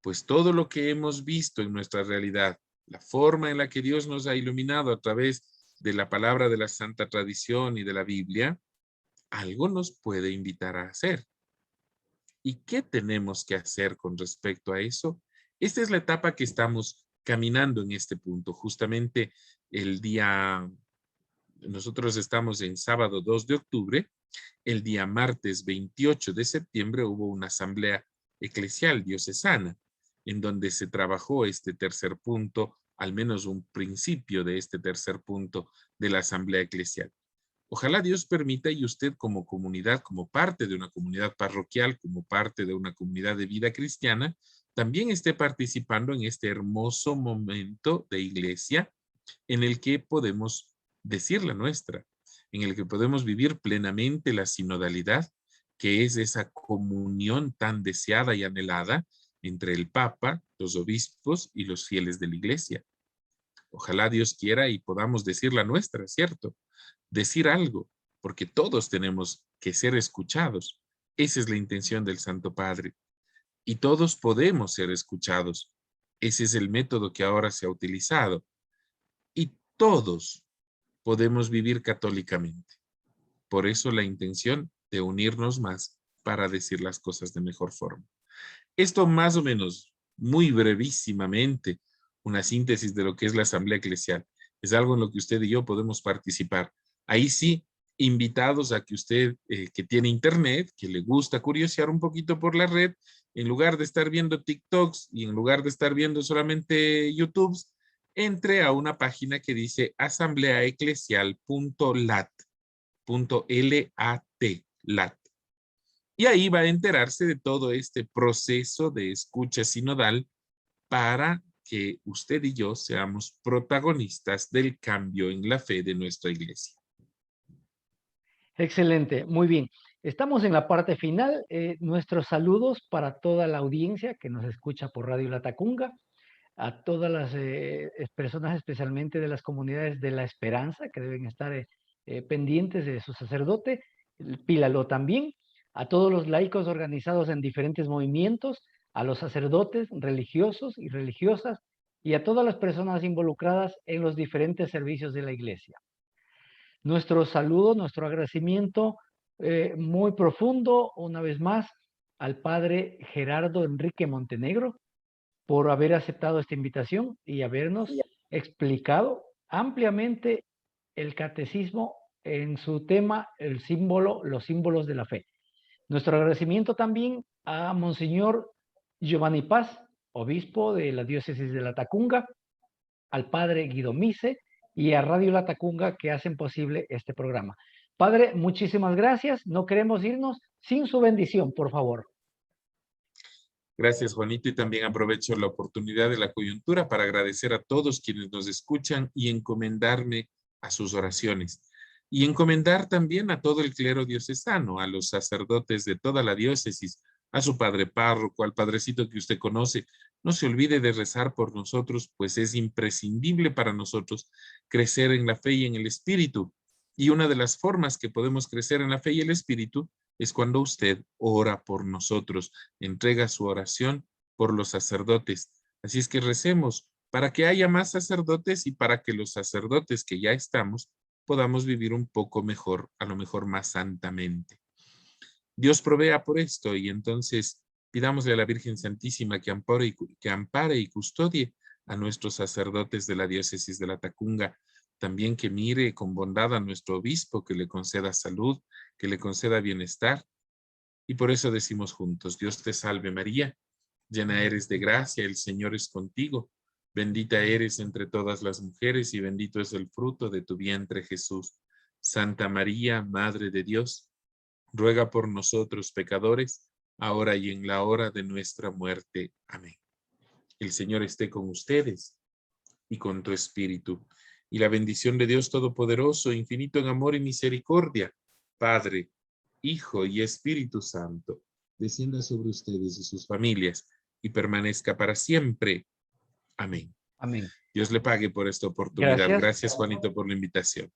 pues todo lo que hemos visto en nuestra realidad, la forma en la que Dios nos ha iluminado a través de la palabra de la santa tradición y de la Biblia, algo nos puede invitar a hacer. ¿Y qué tenemos que hacer con respecto a eso? Esta es la etapa que estamos caminando en este punto. Justamente el día, nosotros estamos en sábado 2 de octubre, el día martes 28 de septiembre hubo una asamblea eclesial diocesana en donde se trabajó este tercer punto, al menos un principio de este tercer punto de la asamblea eclesial. Ojalá Dios permita y usted como comunidad, como parte de una comunidad parroquial, como parte de una comunidad de vida cristiana, también esté participando en este hermoso momento de iglesia en el que podemos decir la nuestra, en el que podemos vivir plenamente la sinodalidad, que es esa comunión tan deseada y anhelada entre el Papa, los obispos y los fieles de la iglesia. Ojalá Dios quiera y podamos decir la nuestra, ¿cierto? Decir algo, porque todos tenemos que ser escuchados. Esa es la intención del Santo Padre. Y todos podemos ser escuchados. Ese es el método que ahora se ha utilizado. Y todos podemos vivir católicamente. Por eso la intención de unirnos más para decir las cosas de mejor forma. Esto más o menos, muy brevísimamente, una síntesis de lo que es la Asamblea Eclesial. Es algo en lo que usted y yo podemos participar. Ahí sí, invitados a que usted, que tiene internet, que le gusta curiosear un poquito por la red, en lugar de estar viendo TikToks y en lugar de estar viendo solamente YouTubes, entre a una página que dice asambleaeclesial.lat, lat. Y ahí va a enterarse de todo este proceso de escucha sinodal para que usted y yo seamos protagonistas del cambio en la fe de nuestra iglesia. Excelente, muy bien. Estamos en la parte final. Nuestros saludos para toda la audiencia que nos escucha por Radio La Tacunga, a todas las personas, especialmente de las comunidades de la Esperanza, que deben estar pendientes de su sacerdote, el Pílalo también, a todos los laicos organizados en diferentes movimientos, a los sacerdotes religiosos y religiosas, y a todas las personas involucradas en los diferentes servicios de la Iglesia. Nuestro saludo, nuestro agradecimiento muy profundo, una vez más, al padre Gerardo Enrique Montenegro por haber aceptado esta invitación y habernos explicado ampliamente el catecismo en su tema, el símbolo, los símbolos de la fe. Nuestro agradecimiento también a Monseñor Giovanni Paz, obispo de la diócesis de La Tacunga, al padre Guido Mise y a Radio La Tacunga que hacen posible este programa. Padre, muchísimas gracias. No queremos irnos sin su bendición, por favor. Gracias, Juanito, y también aprovecho la oportunidad de la coyuntura para agradecer a todos quienes nos escuchan y encomendarme a sus oraciones. Y encomendar también a todo el clero diocesano, a los sacerdotes de toda la diócesis, a su padre párroco, al padrecito que usted conoce. No se olvide de rezar por nosotros, pues es imprescindible para nosotros crecer en la fe y en el espíritu. Y una de las formas que podemos crecer en la fe y el espíritu es cuando usted ora por nosotros, entrega su oración por los sacerdotes. Así es que recemos para que haya más sacerdotes y para que los sacerdotes que ya estamos podamos vivir un poco mejor, a lo mejor más santamente. Dios provea por esto y entonces pidámosle a la Virgen Santísima que ampare y custodie a nuestros sacerdotes de la diócesis de La Tacunga, también que mire con bondad a nuestro obispo, que le conceda salud, que le conceda bienestar. Y por eso decimos juntos, Dios te salve María, llena eres de gracia, el Señor es contigo. Bendita eres entre todas las mujeres y bendito es el fruto de tu vientre Jesús. Santa María, Madre de Dios, ruega por nosotros pecadores, ahora y en la hora de nuestra muerte. Amén. El Señor esté con ustedes y con tu espíritu. Y la bendición de Dios Todopoderoso, infinito en amor y misericordia, Padre, Hijo y Espíritu Santo, descienda sobre ustedes y sus familias y permanezca para siempre. Amén. Amén. Dios le pague por esta oportunidad. Gracias. Gracias, Juanito, por la invitación.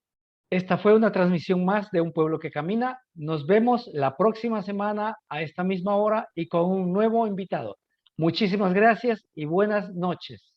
Esta fue una transmisión más de Un Pueblo que Camina. Nos vemos la próxima semana a esta misma hora y con un nuevo invitado. Muchísimas gracias y buenas noches.